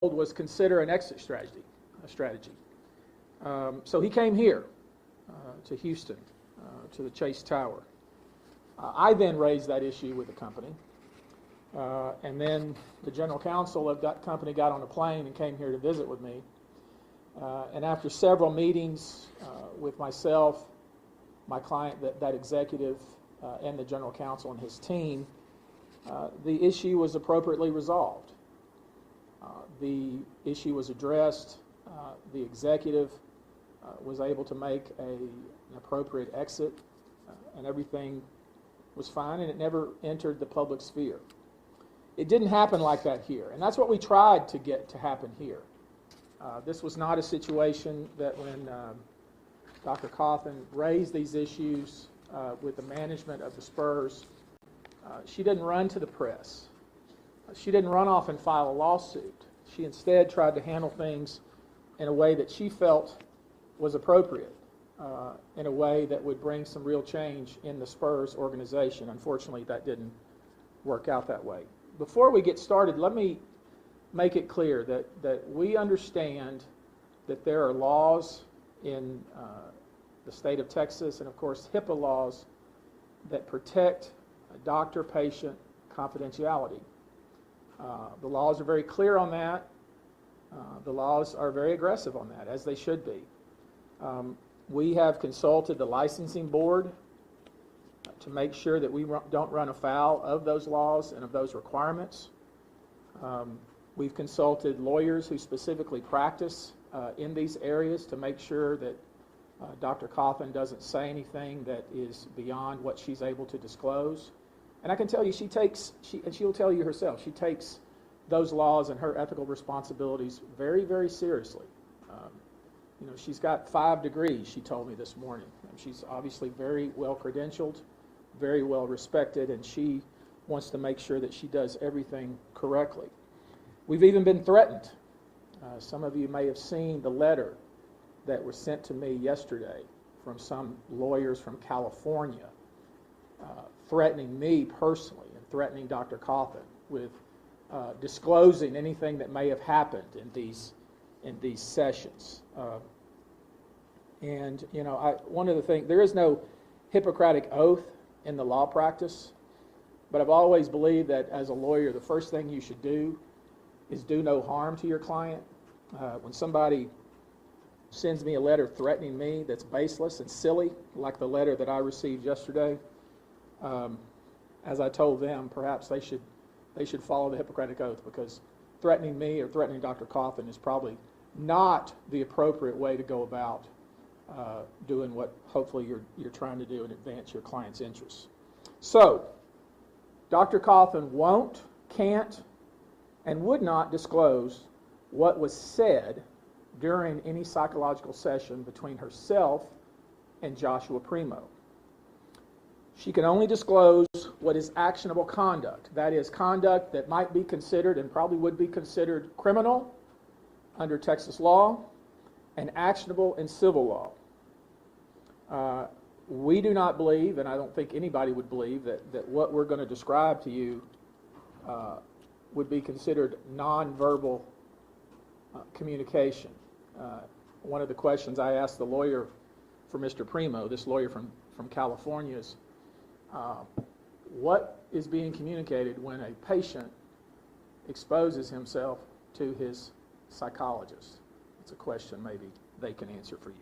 was consider an exit strategy. So he came here to Houston, to the Chase Tower. I then raised that issue with the company, and then the general counsel of that company got on a plane and came here to visit with me. And after several meetings with myself, my client, that executive, and the general counsel and his team, the issue was appropriately resolved. The issue was addressed. The executive was able to make an appropriate exit, and everything was fine, and it never entered the public sphere. It didn't happen like that here, and that's what we tried to get to happen here. This was not a situation that when Dr. Cauthen raised these issues with the management of the Spurs, she didn't run to the press. She didn't run off and file a lawsuit. She instead tried to handle things in a way that she felt was appropriate, in a way that would bring some real change in the Spurs organization. Unfortunately, that didn't work out that way. Before we get started, let me make it clear that we understand that there are laws in the state of Texas and, of course, HIPAA laws that protect doctor-patient confidentiality. The laws are very clear on that. The laws are very aggressive on that, as they should be. We have consulted the licensing board to make sure that we don't run afoul of those laws and of those requirements. We've consulted lawyers who specifically practice in these areas to make sure that Dr. Cauthen doesn't say anything that is beyond what she's able to disclose. And I can tell you, and she'll tell you herself, she takes those laws and her ethical responsibilities very, very seriously. She's got 5 degrees, she told me this morning. And she's obviously very well credentialed, very well respected, and she wants to make sure that she does everything correctly. We've even been threatened. Some of you may have seen the letter that was sent to me yesterday from some lawyers from California, threatening me personally and threatening Dr. Cauthen with disclosing anything that may have happened in these sessions. One of the things, there is no Hippocratic oath in the law practice, but I've always believed that as a lawyer, the first thing you should do is do no harm to your client. When somebody sends me a letter threatening me that's baseless and silly, like the letter that I received yesterday, as I told them, perhaps they should follow the Hippocratic Oath, because threatening me or threatening Dr. Cauthen is probably not the appropriate way to go about doing what hopefully you're trying to do and advance your client's interests. So, Dr. Cauthen won't, can't, and would not disclose what was said during any psychological session between herself and Joshua Primo. She can only disclose what is actionable conduct. That is, conduct that might be considered and probably would be considered criminal under Texas law and actionable in civil law. We do not believe, and I don't think anybody would believe, that what we're going to describe to you would be considered nonverbal communication. One of the questions I asked the lawyer for Mr. Primo, this lawyer from California, is what is being communicated when a patient exposes himself to his psychologist? It's a question maybe they can answer for you.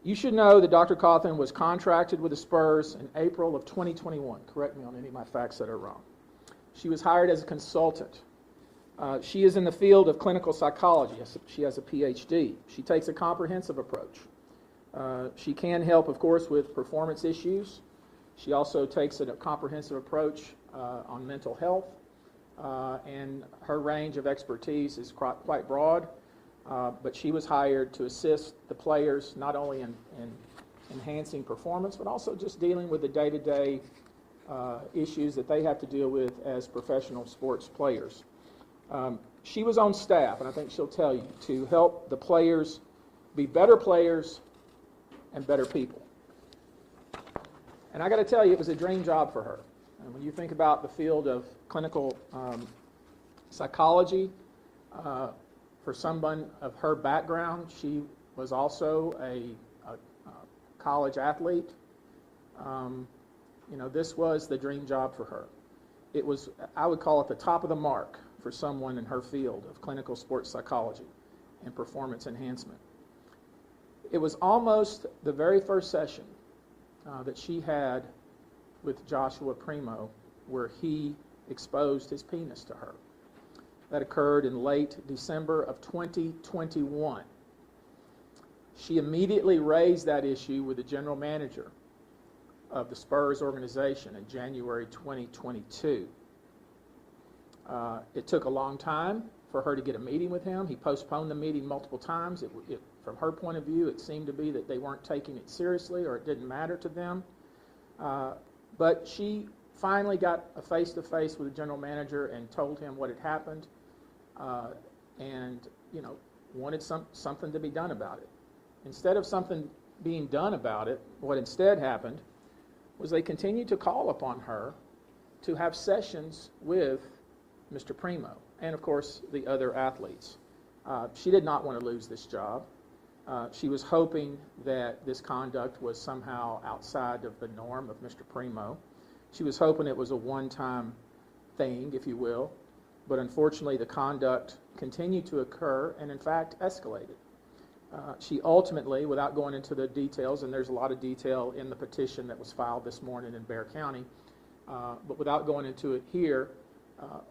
You should know that Dr. Cauthen was contracted with the Spurs in April of 2021. Correct me on any of my facts that are wrong. She was hired as a consultant. She is in the field of clinical psychology. She has a PhD. She takes a comprehensive approach. She can help, of course, with performance issues. She also takes a comprehensive approach on mental health, and her range of expertise is quite broad, but she was hired to assist the players not only in enhancing performance, but also just dealing with the day-to-day issues that they have to deal with as professional sports players. She was on staff, and I think she'll tell you, to help the players be better players and better people. And I got to tell you, it was a dream job for her. And when you think about the field of clinical psychology, For someone of her background, she was also a college athlete. This was the dream job for her. It was, I would call it, the top of the mark for someone in her field of clinical sports psychology and performance enhancement. It was almost the very first session that she had with Joshua Primo where he exposed his penis to her. That occurred in late December of 2021. She immediately raised that issue with the general manager of the Spurs organization in January 2022. It took a long time for her to get a meeting with him. He postponed the meeting multiple times. From her point of view, it seemed to be that they weren't taking it seriously or it didn't matter to them. But she finally got a face-to-face with the general manager and told him what had happened and wanted something to be done about it. Instead of something being done about it, what instead happened was they continued to call upon her to have sessions with Mr. Primo and, of course, the other athletes. She did not want to lose this job. She was hoping that this conduct was somehow outside of the norm of Mr. Primo. She was hoping it was a one-time thing, if you will, but unfortunately the conduct continued to occur and, in fact, escalated. She ultimately, without going into the details, and there's a lot of detail in the petition that was filed this morning in Bexar County, but without going into it here,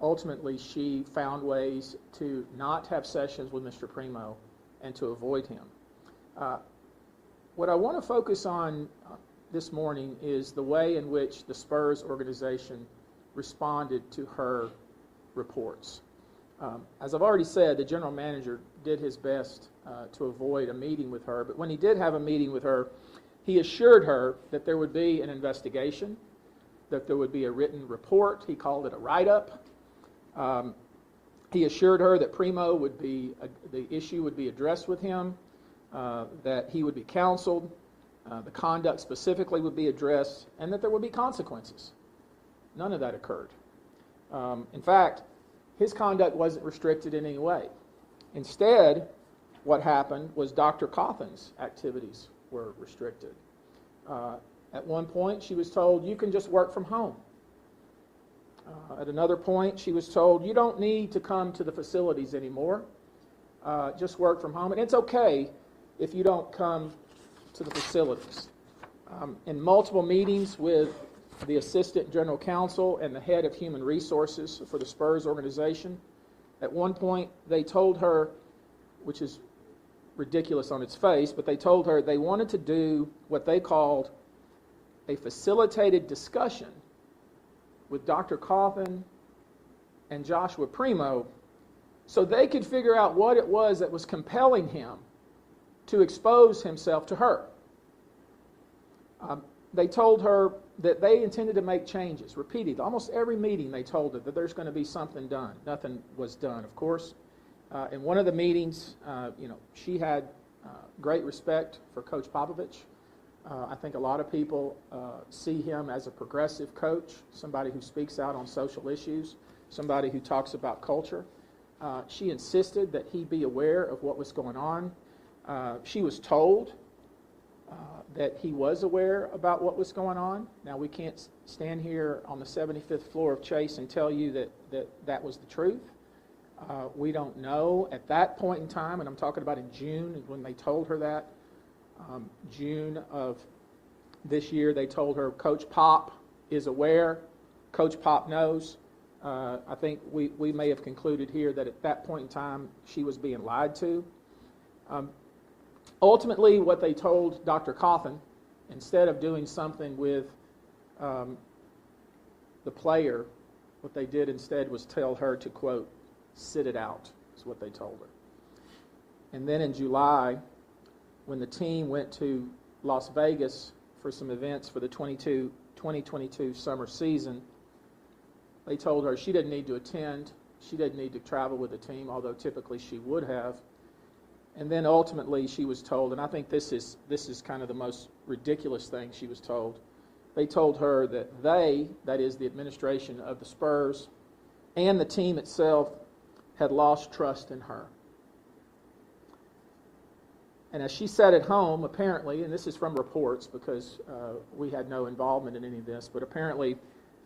ultimately she found ways to not have sessions with Mr. Primo and to avoid him. What I want to focus on this morning is the way in which the Spurs organization responded to her reports. As I've already said, the general manager did his best to avoid a meeting with her, but when he did have a meeting with her, he assured her that there would be an investigation, that there would be a written report. He called it a write-up. He assured her that Primo would be, the issue would be addressed with him, that he would be counseled, the conduct specifically would be addressed, and that there would be consequences. None of that occurred. In fact, his conduct wasn't restricted in any way. Instead, what happened was Dr. Cauthen's activities were restricted. At one point, she was told, you can just work from home. At another point, she was told, you don't need to come to the facilities anymore. Just work from home. And it's okay if you don't come to the facilities. In multiple meetings with the assistant general counsel and the head of human resources for the Spurs organization, at one point they told her, which is ridiculous on its face, but they told her they wanted to do what they called a facilitated discussion with Dr. Cauthen and Joshua Primo so they could figure out what it was that was compelling him to expose himself to her. They told her that they intended to make changes, repeatedly. Almost every meeting they told her that there's going to be something done. Nothing was done, of course. In one of the meetings, she had great respect for Coach Popovich. I think a lot of people see him as a progressive coach, somebody who speaks out on social issues, somebody who talks about culture. She insisted that he be aware of what was going on. She was told that he was aware about what was going on. Now, we can't stand here on the 75th floor of Chase and tell you that was the truth. We don't know at that point in time, and I'm talking about in June when they told her that. June of this year, they told her Coach Pop is aware, Coach Pop knows. I think we may have concluded here that at that point in time, she was being lied to. Ultimately, what they told Dr. Cauthen, instead of doing something with the player, what they did instead was tell her to, quote, sit it out, is what they told her. And then in July, when the team went to Las Vegas for some events for the 2022 summer season, they told her she didn't need to attend, she didn't need to travel with the team, although typically she would have. And then ultimately she was told, and I think this is kind of the most ridiculous thing she was told, they told her that they, that is the administration of the Spurs, and the team itself had lost trust in her. And as she sat at home, apparently, and this is from reports because we had no involvement in any of this, but apparently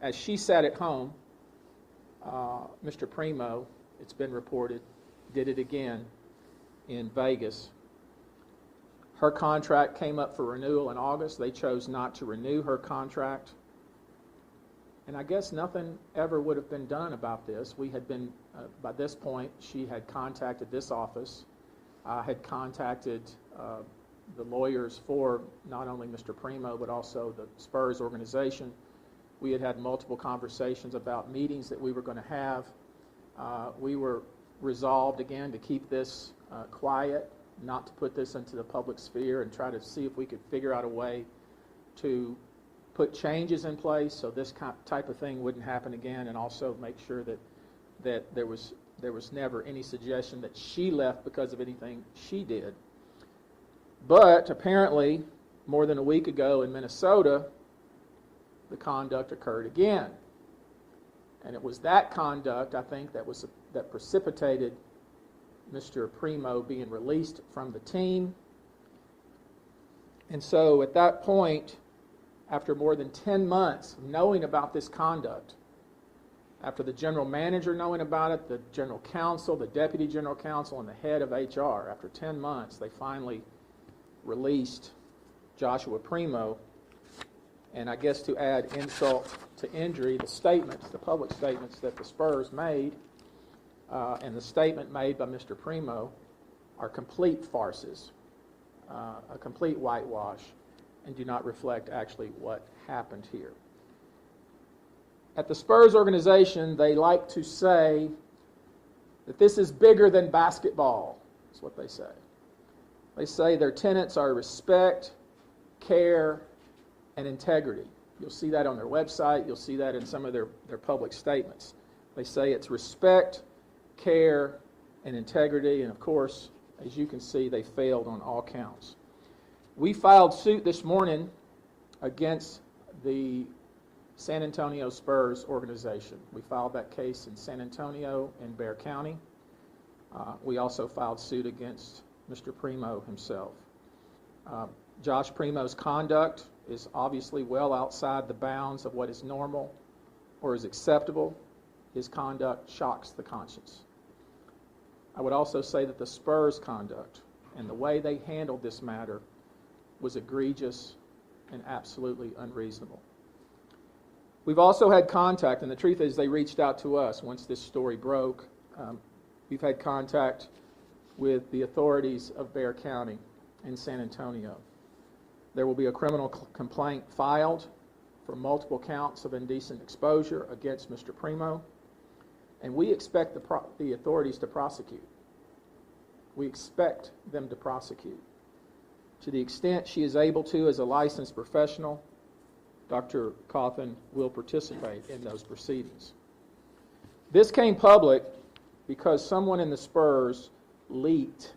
as she sat at home, Mr. Primo, it's been reported, did it again in Vegas. Her contract came up for renewal in August. They chose not to renew her contract. And I guess nothing ever would have been done about this. We had been, by this point, she had contacted this office. I had contacted the lawyers for not only Mr. Primo, but also the Spurs organization. We had had multiple conversations about meetings that we were going to have. We were resolved again to keep this quiet, not to put this into the public sphere, and try to see if we could figure out a way to put changes in place so this type of thing wouldn't happen again, and also make sure that there was never any suggestion that she left because of anything she did. But apparently, more than a week ago in Minnesota, the conduct occurred again. And it was that conduct, I think, that precipitated Mr. Primo being released from the team. And so at that point, after more than 10 months of knowing about this conduct, after the general manager knowing about it, the general counsel, the deputy general counsel, and the head of HR, after 10 months, they finally released Joshua Primo. And I guess to add insult to injury, the public statements that the Spurs made, and the statement made by Mr. Primo are complete farces, a complete whitewash, and do not reflect actually what happened here. At the Spurs organization, they like to say that this is bigger than basketball, is what they say. They say their tenets are respect, care, and integrity. You'll see that on their website. You'll see that in some of their public statements. They say it's respect, care, and integrity, and of course, as you can see, they failed on all counts. We filed suit this morning against the San Antonio Spurs organization. We filed that case in San Antonio and Bexar County. We also filed suit against Mr. Primo himself. Josh Primo's conduct is obviously well outside the bounds of what is normal or is acceptable. His conduct shocks the conscience. I would also say that the Spurs' conduct and the way they handled this matter was egregious and absolutely unreasonable. We've also had contact, and the truth is they reached out to us once this story broke. We've had contact with the authorities of Bexar County and San Antonio. There will be a criminal complaint filed for multiple counts of indecent exposure against Mr. Primo, and we expect the authorities to prosecute. We expect them to prosecute. To the extent she is able to as a licensed professional, Dr. Cauthen will participate in those proceedings. This came public because someone in the Spurs leaked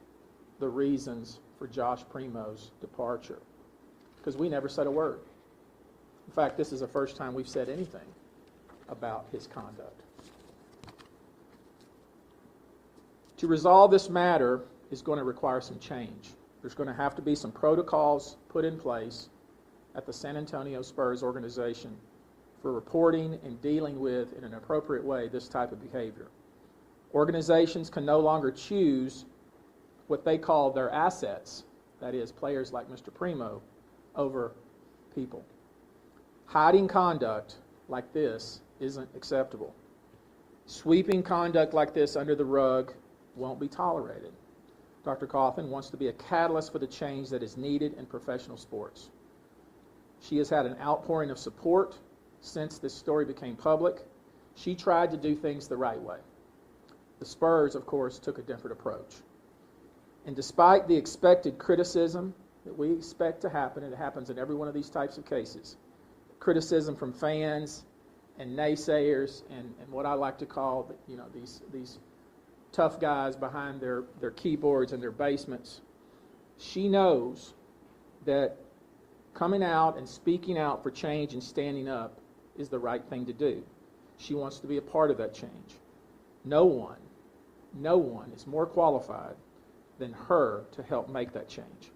the reasons for Josh Primo's departure, because we never said a word. In fact, this is the first time we've said anything about his conduct. To resolve this matter is going to require some change. There's going to have to be some protocols put in place at the San Antonio Spurs organization for reporting and dealing with, in an appropriate way, this type of behavior. Organizations can no longer choose what they call their assets, that is, players like Mr. Primo, over people. Hiding conduct like this isn't acceptable. Sweeping conduct like this under the rug won't be tolerated. Dr. Cauthen wants to be a catalyst for the change that is needed in professional sports. She has had an outpouring of support since this story became public. She tried to do things the right way. The Spurs, of course, took a different approach. And despite the expected criticism that we expect to happen, and it happens in every one of these types of cases, criticism from fans and naysayers and what I like to call, these tough guys behind their keyboards in their basements, she knows that coming out and speaking out for change and standing up is the right thing to do. She wants to be a part of that change. No one no one is more qualified than her to help make that change.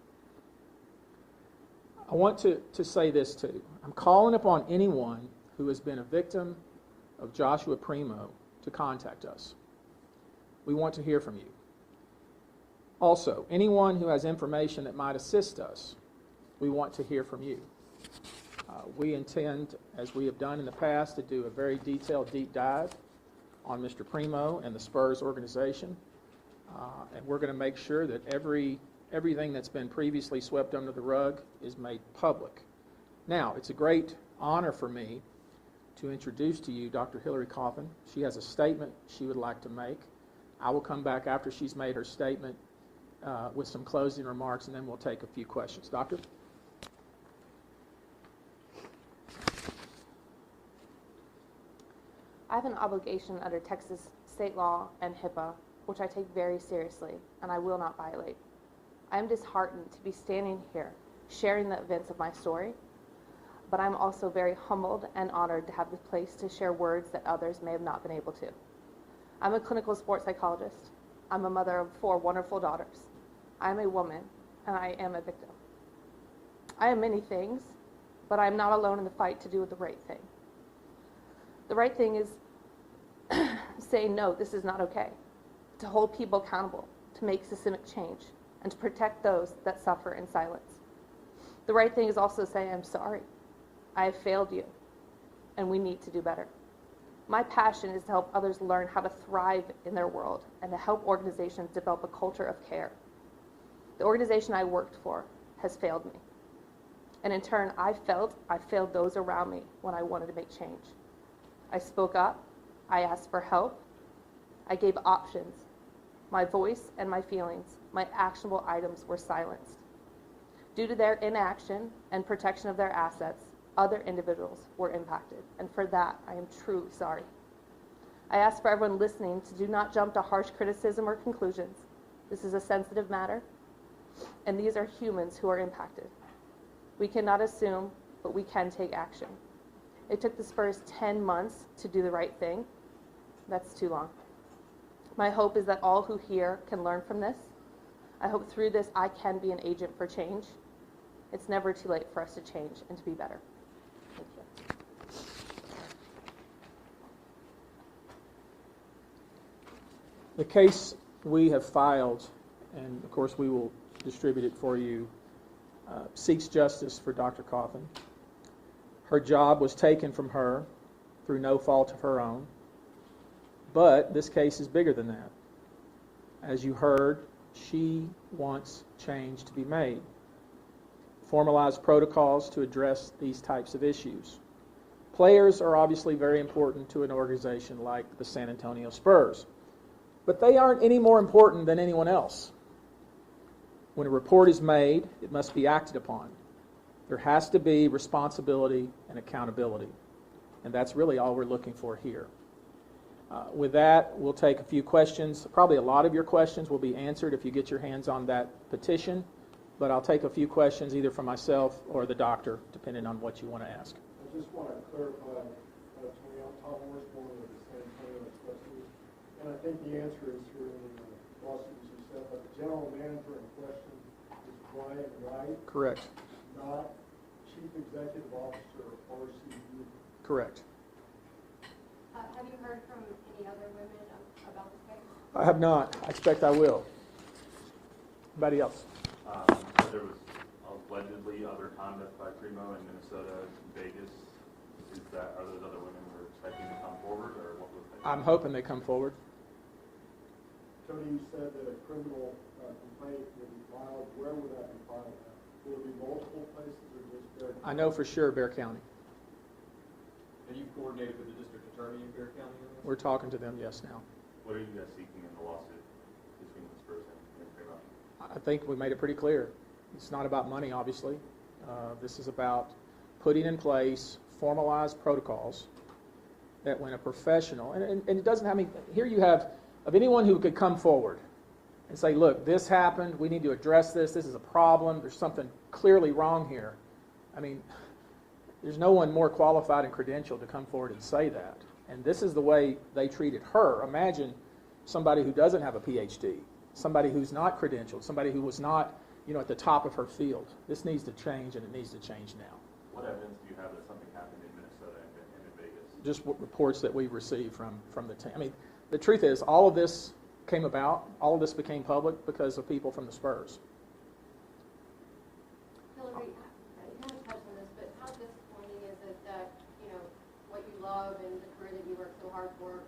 I want to say this too. I'm calling upon anyone who has been a victim of Joshua Primo to contact us. We want to hear from you. Also, anyone who has information that might assist us, we want to hear from you. We intend, as we have done in the past, to do a very detailed deep dive on Mr. Primo and the Spurs organization. And we're going to make sure that everything that's been previously swept under the rug is made public. Now, it's a great honor for me to introduce to you Dr. Hillary Cauthen. She has a statement she would like to make. I will come back after she's made her statement with some closing remarks, and then we'll take a few questions. Doctor? I have an obligation under Texas state law and HIPAA, which I take very seriously, and I will not violate. I am disheartened to be standing here sharing the events of my story, but I'm also very humbled and honored to have the place to share words that others may have not been able to. I'm a clinical sports psychologist. I'm a mother of 4 wonderful daughters. I'm a woman, and I am a victim. I am many things, but I'm not alone in the fight to do the right thing. The right thing is saying, no, this is not okay, to hold people accountable, to make systemic change, and to protect those that suffer in silence. The right thing is also saying, I'm sorry. I have failed you, and we need to do better. My passion is to help others learn how to thrive in their world and to help organizations develop a culture of care. The organization I worked for has failed me. And in turn, I failed those around me when I wanted to make change. I spoke up. I asked for help. I gave options. My voice and my feelings, my actionable items were silenced. Due to their inaction and protection of their assets, other individuals were impacted, and for that, I am truly sorry. I ask for everyone listening to do not jump to harsh criticism or conclusions. This is a sensitive matter, and these are humans who are impacted. We cannot assume, but we can take action. It took the Spurs 10 months to do the right thing. That's too long. My hope is that all who hear can learn from this. I hope through this I can be an agent for change. It's never too late for us to change and to be better. Thank you. The case we have filed, and of course we will distribute it for you, seeks justice for Dr. Cauthen. Her job was taken from her through no fault of her own, but this case is bigger than that. As you heard, she wants change to be made. Formalized protocols to address these types of issues. Players are obviously very important to an organization like the San Antonio Spurs, but they aren't any more important than anyone else. When a report is made, it must be acted upon. There has to be responsibility and accountability, and that's really all we're looking for here. With that, we'll take a few questions. Probably a lot of your questions will be answered if you get your hands on that petition, but I'll take a few questions either from myself or the doctor, depending on what you want to ask. I just want to clarify, Tony, I'm Tom Osborne with the San Antonio Express, and I think the answer is here in the lawsuits you said, but the general manager in question is Brian Wright. Correct. Not Chief Executive Officer or RCU. Correct. Have you heard from any other women about this case? I have not. I expect I will. Anybody else? There was allegedly other conduct by Primo in Minnesota and Vegas. Are those other women who are expecting to come forward, or what was that? I'm hoping they come forward. Tony, you said that a criminal complaint would be filed. Where would that be filed at? Will it be multiple places or just Bear County? I know for sure Bear County. And you've coordinated with the district attorney in Bear County on this? We're talking to them, yes, now. What are you guys seeking in the lawsuit between the Spurs and Primo? I think we made it pretty clear. It's not about money, obviously. This is about putting in place formalized protocols that when a professional, and it doesn't have any, here you have, of anyone who could come forward and say, look, this happened, we need to address this is a problem, there's something clearly wrong here. I mean, there's no one more qualified and credentialed to come forward and say that. And this is the way they treated her. Imagine somebody who doesn't have a PhD, somebody who's not credentialed, somebody who was not, at the top of her field. This needs to change, and it needs to change now. What evidence do you have that something happened in Minnesota and in Vegas? Just what reports that we've received from the team. I mean, the truth is, all of this came about, all of this became public because of people from the Spurs. Hillary, you kind of touched on this, but how disappointing is it that, what you love and the career that you worked so hard for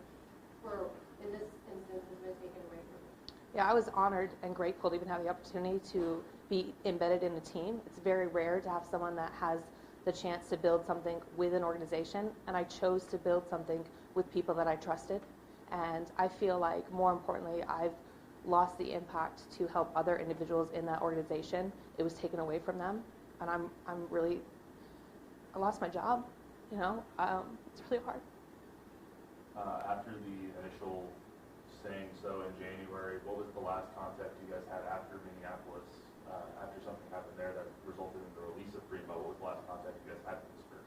in this instance has been taken away from you? Yeah, I was honored and grateful to even have the opportunity to be embedded in a team. It's very rare to have someone that has the chance to build something with an organization, and I chose to build something with people that I trusted. And I feel like, more importantly, I've lost the impact to help other individuals in that organization. It was taken away from them, and I lost my job. It's really hard. After the initial saying so in January, what was the last contact you guys had after Minneapolis, after something happened there that resulted in the release of Primo? What was the last contact you guys had from the Spurs?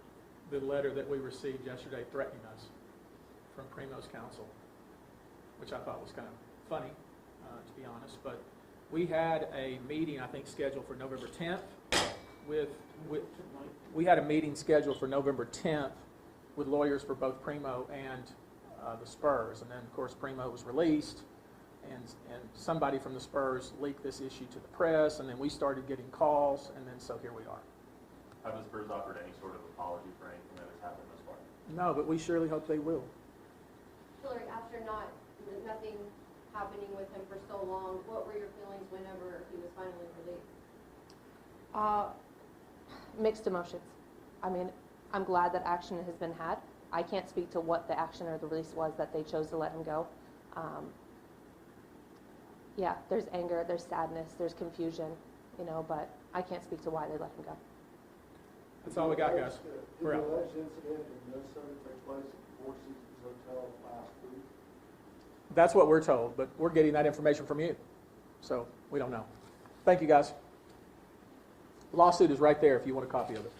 The letter that we received yesterday threatening us from Primo's counsel, which I thought was kind of funny, to be honest. But we had a meeting, I think, scheduled for November 10th we had a meeting scheduled for November 10th with lawyers for both Primo and the Spurs. And then, of course, Primo was released, and somebody from the Spurs leaked this issue to the press, and then we started getting calls, and then so here we are. Have the Spurs offered any sort of apology for anything that has happened thus far? No, but we surely hope they will. Hillary, after nothing happening with him for so long, what were your feelings whenever he was finally released? Mixed emotions. I mean, I'm glad that action has been had. I can't speak to what the action or the release was that they chose to let him go. Yeah, there's anger, there's sadness, there's confusion, but I can't speak to why they let him go. That's all we got, guys. Did We're the out. alleged incident in Minnesota take place at the Four Seasons Hotel last week? That's what we're told, but we're getting that information from you. So we don't know. Thank you, guys. The lawsuit is right there if you want a copy of it.